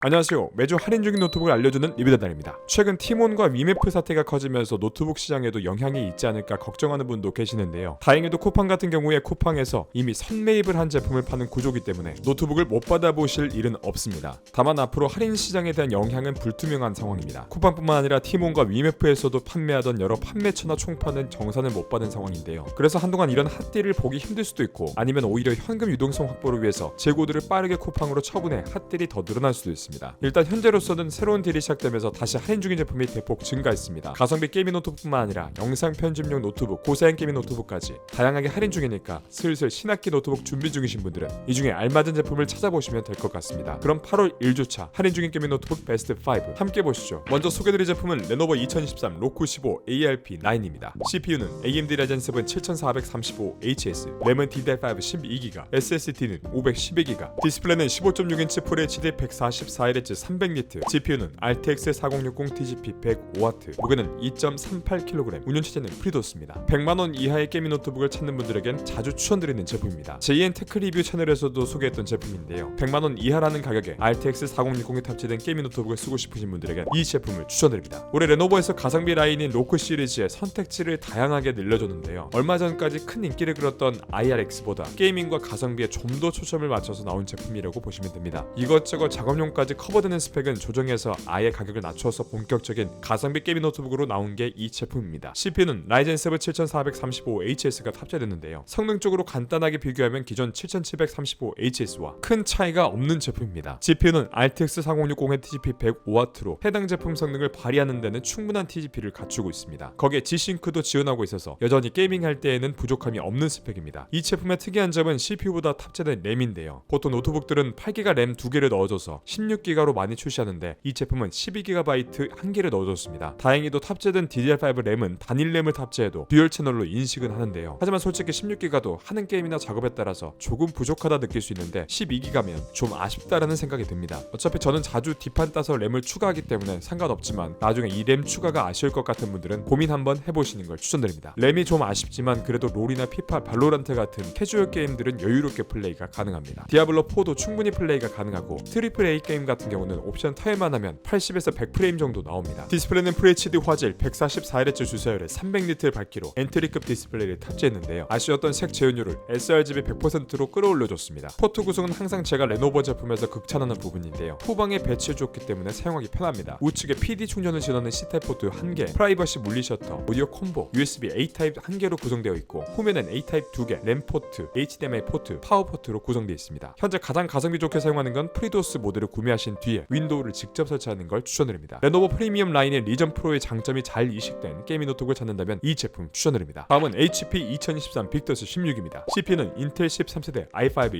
안녕하세요. 매주 할인 중인 노트북을 알려주는 리뷰단입니다. 최근 티몬과 위메프 사태가 커지면서 노트북 시장에도 영향이 있지 않을까 걱정하는 분도 계시는데요. 다행히도 쿠팡 같은 경우에 쿠팡에서 이미 선매입을 한 제품을 파는 구조이기 때문에 노트북을 못 받아보실 일은 없습니다. 다만 앞으로 할인 시장에 대한 영향은 불투명한 상황입니다. 쿠팡뿐만 아니라 티몬과 위메프에서도 판매하던 여러 판매처나 총판은 정산을 못 받은 상황인데요. 그래서 한동안 이런 핫딜을 보기 힘들 수도 있고, 아니면 오히려 현금 유동성 확보를 위해서 재고들을 빠르게 쿠팡으로 처분해 핫딜이 더 늘어날 수도 있습니다. 일단 현재로서는 새로운 딜이 시작되면서 다시 할인 중인 제품이 대폭 증가했습니다. 가성비 게이밍 노트북뿐만 아니라 영상 편집용 노트북, 고사양 게이밍 노트북까지 다양하게 할인 중이니까 슬슬 신학기 노트북 준비 중이신 분들은 이 중에 알맞은 제품을 찾아보시면 될 것 같습니다. 그럼 8월 1주차 할인 중인 게이밍 노트북 베스트 5 함께 보시죠. 먼저 소개드릴 제품은 레노버 2023 로쿠 15 ARP9입니다. CPU는 AMD Ryzen 7 7435HS, 램은 DDR5 12GB, SSD는 512GB, 디스플레이는 15.6인치 FHD 144Hz 300니트, GPU는 RTX 4060 TGP 105W, 무게는 2.38kg, 운영체제는 프리도스입니다. 100만원 이하의 게이밍 노트북을 찾는 분들에겐 자주 추천드리는 제품입니다. JN 테크 리뷰 채널에서도 소개했던 제품인데요. 100만원 이하라는 가격에 RTX 4060이 탑재된 게이밍 노트북을 쓰고 싶으신 분들에겐 이 제품을 추천드립니다. 올해 레노버에서 가성비 라인인 로크 시리즈의 선택지를 다양하게 늘려줬는데요. 얼마 전까지 큰 인기를 끌었던 IRX보다 게이밍과 가성비에 좀 더 초점을 맞춰서 나온 제품이라고 보시면 됩니다. 이것저것 작업용까지 커버되는 스펙은 조정해서 아예 가격을 낮춰서 본격적인 가성비 게이밍 노트북으로 나온 게 이 제품입니다. CPU는 라이젠 7 7435HS가 탑재됐는데요. 성능적으로 간단하게 비교하면 기존 7735HS와 큰 차이가 없는 제품입니다. GPU는 RTX 4060의 TGP 105W로 해당 제품 성능을 발휘하는 데는 충분한 TGP를 갖추고 있습니다. 거기에 G-Sync도 지원하고 있어서 여전히 게이밍할 때에는 부족함이 없는 스펙입니다. 이 제품의 특이한 점은 CPU보다 탑재된 램인데요. 보통 노트북들은 8GB 램 2개를 넣어줘서 16GB로 많이 출시하는데 이 제품은 12GB 1개를 넣어줬습니다. 다행히도 탑재된 DDR5 램은 단일 램을 탑재해도 듀얼 채널로 인식은 하는데요. 하지만 솔직히 16GB도 하는 게임이나 작업에 따라서 조금 부족하다 느낄 수 있는데 12GB면 좀 아쉽다라는 생각이 듭니다. 어차피 저는 자주 뒷판 따서 램을 추가하기 때문에 상관없지만 나중에 이 램 추가가 아쉬울 것 같은 분들은 고민 한번 해보시는 걸 추천드립니다. 램이 좀 아쉽지만 그래도 롤이나 피파, 발로란트 같은 캐주얼 게임들은 여유롭게 플레이가 가능합니다. 디아블로4도 충분히 플레이가 가능하고 트리플 A 게임 같은 경우는 옵션 타일만 하면 80에서 100프레임 정도 나옵니다. 디스플레이는 FHD 화질 144Hz 주사율에 300니트를 밝기로 엔트리급 디스플레이를 탑재했는데요. 아쉬웠던 색 재현율을 sRGB 100%로 끌어올려줬습니다. 포트 구성은 항상 제가 레노버 제품에서 극찬하는 부분인데요. 후방에 배치해줬기 때문에 사용하기 편합니다. 우측에 PD 충전을 지원하는 C타입 포트 1개, 프라이버시 물리 셔터, 오디오 콤보, USB A타입 1개로 구성되어 있고 후면엔 A타입 2개, 램 포트, HDMI 포트, 파워 포트로 구성되어 있습니다. 현재 가장 가성비 좋게 사용하는 건 프리도스 모드를 구매하신 뒤에 윈도우를 직접 설치하는 걸 추천드립니다. 레노버 프리미엄 라인의 리전 프로의 장점이 잘 이식된 게이밍 노트북을 찾는다면 이 제품 추천드립니다. 다음은 HP 2023 빅더스 16입니다. CPU는 인텔 13세대 i5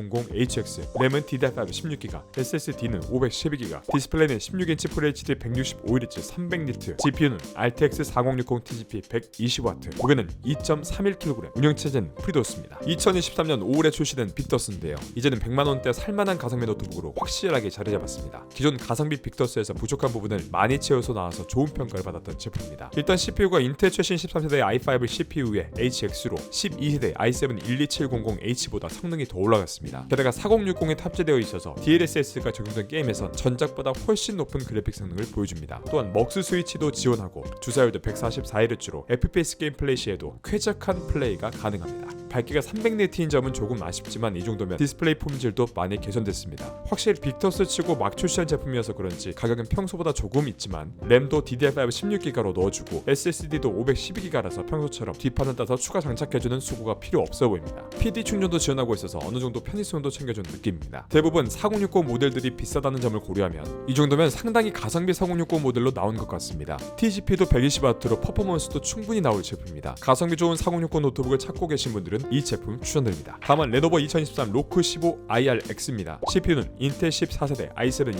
13500HX, 램은 DDR5 16GB, SSD는 512GB, 디스플레이는 16인치 FHD 165Hz 300니트, GPU는 RTX 4060 TGP 120W, 무게는 2.31kg, 운영체제는 프리도스입니다. 2023년 5월에 출시된 빅더스인데요. 이제는 100만원대 살만한 가성비 노트북으로 확실하게 자리 잡았습니다. 기존 가성비 빅더스에서 부족한 부분을 많이 채워서 나와서 좋은 평가를 받았던 제품입니다. 일단 CPU가 인텔 최신 13세대 i5 CPU에 HX로 12세대 i7 12700H보다 성능이 더 올라갔습니다. 게다가 4060에 탑재되어 있어서 DLSS가 적용된 게임에선 전작보다 훨씬 높은 그래픽 성능을 보여줍니다. 또한 먹스 스위치도 지원하고 주사율도 144Hz로 FPS 게임 플레이 시에도 쾌적한 플레이가 가능합니다. 밝기가 300니트인 점은 조금 아쉽지만 이 정도면 디스플레이 품질도 많이 개선됐습니다. 확실히 빅터스 치고 막 출시한 제품이어서 그런지 가격은 평소보다 조금 있지만 램도 DDR5 16GB로 넣어주고 SSD도 512GB라서 평소처럼 뒷판을 따서 추가 장착해주는 수고가 필요 없어 보입니다. PD 충전도 지원하고 있어서 어느 정도 편의성도 챙겨준 느낌입니다. 대부분 4060 모델들이 비싸다는 점을 고려하면 이 정도면 상당히 가성비 4060 모델로 나온 것 같습니다. TGP도 120W로 퍼포먼스도 충분히 나올 제품입니다. 가성비 좋은 4060 노트북을 찾고 계신 분들은 이 제품 추천드립니다. 다음은 레노버 2023 로크 15 IRX입니다. CPU는 인텔 14세대 i7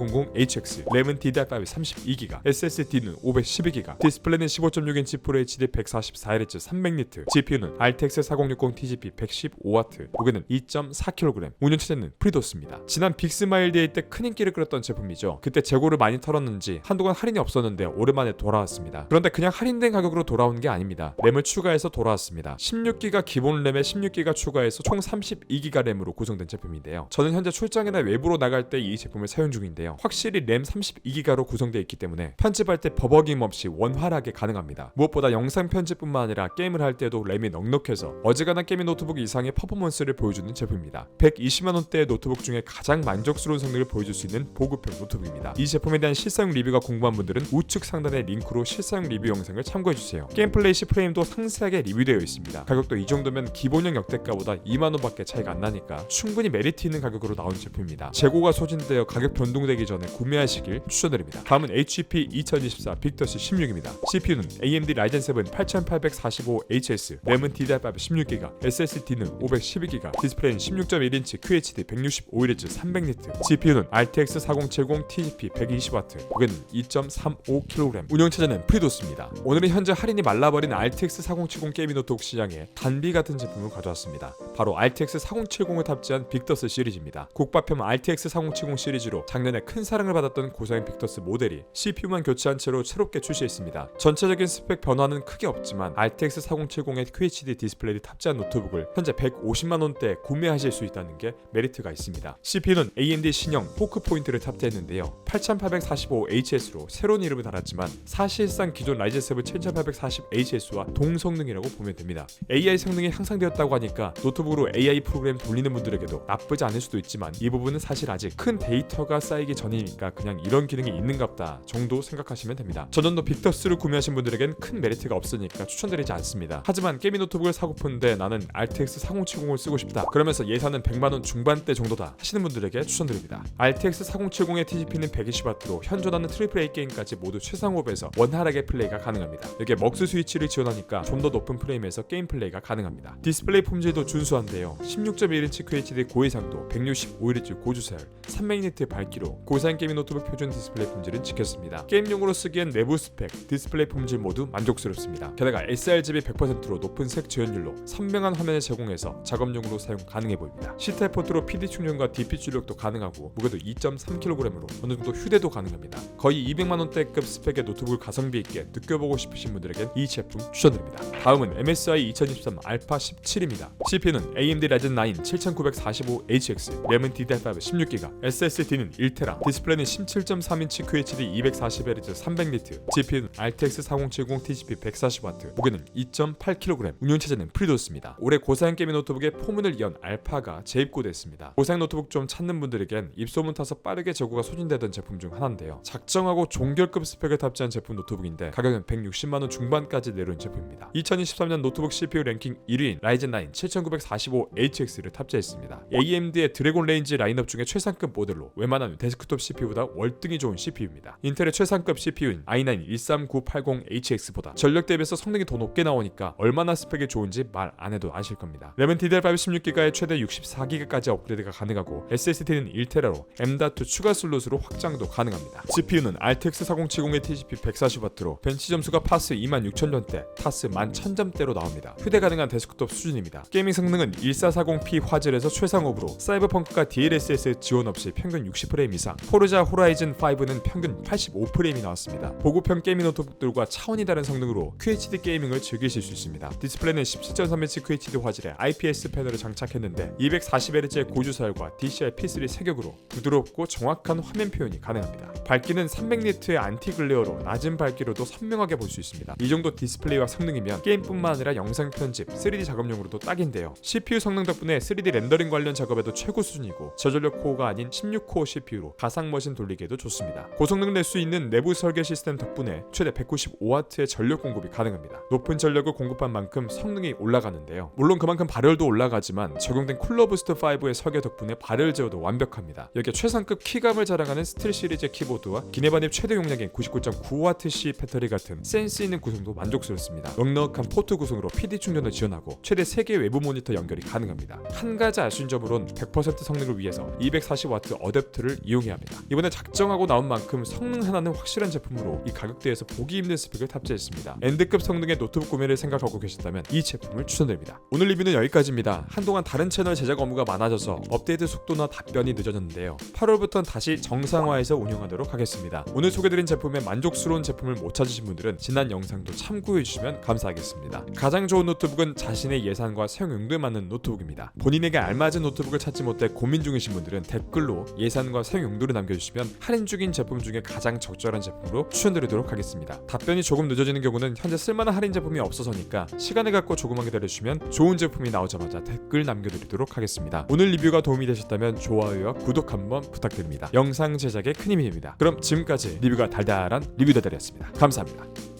14700HX, 램은 DDR5 32GB, SSD는 512GB, 디스플레이는 15.6인치 FHD 144Hz 300니트, GPU는 RTX 4060 TGP 115W, 무게는 2.4kg, 운영체제는 프리도스입니다. 지난 빅스마일데이 때 큰 인기를 끌었던 제품이죠. 그때 재고를 많이 털었는지 한동안 할인이 없었는데 오랜만에 돌아왔습니다. 그런데 그냥 할인된 가격으로 돌아온 게 아닙니다. 램을 추가해서 돌아왔습니다. 16GB 기본 램에 16기가 추가해서 총 32기가 램으로 구성된 제품인데요. 저는 현재 출장이나 외부로 나갈 때 이 제품을 사용 중인데요. 확실히 램 32기가로 구성되어 있기 때문에 편집할 때 버벅임 없이 원활하게 가능합니다. 무엇보다 영상 편집뿐만 아니라 게임을 할 때도 램이 넉넉해서 어지간한 게이밍 노트북 이상의 퍼포먼스를 보여주는 제품입니다. 120만원대의 노트북 중에 가장 만족스러운 성능을 보여줄 수 있는 보급형 노트북입니다. 이 제품에 대한 실사용 리뷰가 궁금한 분들은 우측 상단의 링크로 실사용 리뷰 영상을 참고해주세요. 게임 플레이 시 프레임도 상세하게 리뷰되어 있습니다. 가격도 이 정도면 기본형 역대가보다 2만원밖에 차이가 안 나니까 충분히 메리트 있는 가격으로 나온 제품입니다. 재고가 소진되어 가격 변동되기 전에 구매하시길 추천드립니다. 다음은 HP 2024 빅터스 16입니다. CPU는 AMD Ryzen 7 8845HS, 램은 DDR5 16GB, SSD는 512GB, 디스플레이는 16.1인치 QHD 165Hz 300니트, GPU는 RTX 4070 TGP 120W, 무게는 2.35kg, 운영체제는 프리도스입니다. 오늘은 현재 할인이 말라버린 RTX 4070 게이밍 노트북 시장에 단비 같은 제품을 가져왔습니다. 바로 RTX 4070을 탑재한 빅터스 시리즈입니다. 국밥형 RTX 4070 시리즈로 작년에 큰 사랑을 받았던 고사양 빅터스 모델이 CPU만 교체한 채로 새롭게 출시했습니다. 전체적인 스펙 변화는 크게 없지만 RTX 4070의 QHD 디스플레이를 탑재한 노트북을 현재 150만원대에 구매하실 수 있다는 게 메리트가 있습니다. CPU는 AMD 신형 포크 포인트를 탑재했는데요. 8845HS로 새로운 이름을 달았지만 사실상 기존 라이젠 7 7840HS와 동성능이라고 보면 됩니다. AI 성능이 향상되었다고 하니까 노트북으로 AI 프로그램 돌리는 분들에게도 나쁘지 않을 수도 있지만 이 부분은 사실 아직 큰 데이터가 쌓이기 전이니까 그냥 이런 기능이 있는갑다 정도 생각하시면 됩니다. 전년도 빅터스를 구매하신 분들에겐 큰 메리트가 없으니까 추천드리지 않습니다. 하지만 게이밍 노트북을 사고픈데 나는 RTX 4070을 쓰고 싶다, 그러면서 예산은 100만원 중반대 정도다 하시는 분들에게 추천드립니다. RTX 4070의 TGP는 120W로 현존하는 AAA 게임까지 모두 최상호흡에서 원활하게 플레이가 가능합니다. 여기에 먹스 스위치를 지원하니까 좀 더 높은 프레임에서 게임 플레이가 가능합니다. 디스플레이 품질도 준수한데요. 16.1인치 QHD 고해상도, 165Hz 고주사율, 300니트 밝기로 고사양 게이밍 노트북 표준 디스플레이 품질은 지켰습니다. 게임용으로 쓰기엔 내부 스펙, 디스플레이 품질 모두 만족스럽습니다. 게다가 sRGB 100%로 높은 색 지연율로 선명한 화면을 제공해서 작업용으로 사용 가능해 보입니다. C타입 포트로 PD 충전과 DP 출력도 가능하고 무게도 2.3kg으로 어느 정도 휴대도 가능합니다. 거의 200만원대급 스펙의 노트북을 가성비 있게 느껴보고 싶으신 분들에겐 이 제품 추천드립니다. 다음은 MSI 2023 알파 17입니다. CPU는 AMD Ryzen 9 7945HX, 램은 DDR5 16GB, SSD는 1TB, 디스플레이는 17.3인치 QHD 240Hz 300니트, GPU는 RTX 4070 TGP 140W, 무게는 2.8kg, 운영체제는 프리도스입니다. 올해 고사양 게이밍 노트북의 포문을 이은 알파가 재입고됐습니다. 고사양 노트북 좀 찾는 분들에겐 입소문 타서 빠르게 재고가 소진되던 제품 중 하나인데요. 작정하고 종결급 스펙을 탑재한 제품 노트북인데 가격은 160만원 중반까지 내려온 제품입니다. 2023년 노트북 CPU 랭킹 1위인 라이젠 9 7945HX를 탑재했습니다. AMD의 드래곤 레인지 라인업 중에 최상급 모델로 웬만한 데스크톱 CPU보다 월등히 좋은 CPU입니다. 인텔의 최상급 CPU인 i9 13980HX보다 전력 대비해서 성능이 더 높게 나오니까 얼마나 스펙이 좋은지 말 안해도 아실 겁니다. 램은 DDR5 16GB에 최대 64GB까지 업그레이드가 가능하고 SSD는 1TB로 M.2 추가 슬롯으로 확장도 가능합니다. GPU는 RTX 4070의 TGP 140W로 벤치 점수가 파스 26000점대, 타스 11000점대로 나옵니다. 휴대 가능한 데스크톱 수준입니다. 게이밍 성능은 1440p 화질에서 최상업으로 사이버펑크가 DLSS 지원 없이 평균 60프레임 이상, 포르자 호라이즌 5는 평균 85프레임이 나왔습니다. 보급형 게이밍 노트북들과 차원이 다른 성능으로 QHD 게이밍을 즐기실 수 있습니다. 디스플레이는 17.3인치 QHD 화질에 IPS 패널을 장착했는데 240Hz의 고주사율과 DCI-P3 세격으로 부드럽고 정확한 화면 표현이 가능합니다. 밝기는 300니트의 안티 글레어로 낮은 밝기로도 선명하게 볼 수 있습니다. 이 정도 디스플레이와 성능이면 게임뿐만 아니라 영상 편집, 3D 작업용으로도 딱인데요. CPU 성능 덕분에 3D 렌더링 관련 작업에도 최고 수준이고 저전력 코어가 아닌 16코어 CPU로 가상 머신 돌리기에도 좋습니다. 고성능 낼 수 있는 내부 설계 시스템 덕분에 최대 195W의 전력 공급이 가능합니다. 높은 전력을 공급한 만큼 성능이 올라가는데요. 물론 그만큼 발열도 올라가지만 적용된 쿨러 부스트 5의 설계 덕분에 발열 제어도 완벽합니다. 여기에 최상급 키감을 자랑하는 스틸 시리즈의 키보드와 기내반입 최대 용량인 99.9Wc 배터리 같은 센스 있는 구성도 만족스럽습니다. 넉넉한 포트 구성으로 PD 충전을 지원하고 최대 3개 외부 모니터 연결이 가능합니다. 한 가지 아쉬운 점으로는 100% 성능을 위해서 240W 어댑터를 이용해야 합니다. 이번에 작정하고 나온 만큼 성능 하나는 확실한 제품으로 이 가격대에서 보기 힘든 스펙을 탑재했습니다. 엔드급 성능의 노트북 구매를 생각하고 계셨다면 이 제품을 추천드립니다. 오늘 리뷰는 여기까지입니다. 한동안 다른 채널 제작 업무가 많아져서 업데이트 속도나 답변이 늦어졌는데요. 8월부터는 다시 정상화해서 운영하도록 하겠습니다. 오늘 소개드린 제품에 만족스러운 제품을 못 찾으신 분들은 지난 영상도 참고해주시면 감사하겠습니다. 가장 좋은 노트북은 자신의 예산과 사용 용도에 맞는 노트북입니다. 본인에게 알맞은 노트북을 찾지 못해 고민 중이신 분들은 댓글로 예산과 사용 용도를 남겨주시면 할인 중인 제품 중에 가장 적절한 제품으로 추천드리도록 하겠습니다. 답변이 조금 늦어지는 경우는 현재 쓸만한 할인 제품이 없어서니까 시간을 갖고 조금만 기다려주시면 좋은 제품이 나오자마자 댓글 남겨드리도록 하겠습니다. 오늘 리뷰가 도움이 되셨다면 좋아요와 구독 한번 부탁드립니다. 영상 제작에 큰 힘이 됩니다. 그럼 지금까지 리뷰가 달달한 리뷰다달이었습니다. 감사합니다.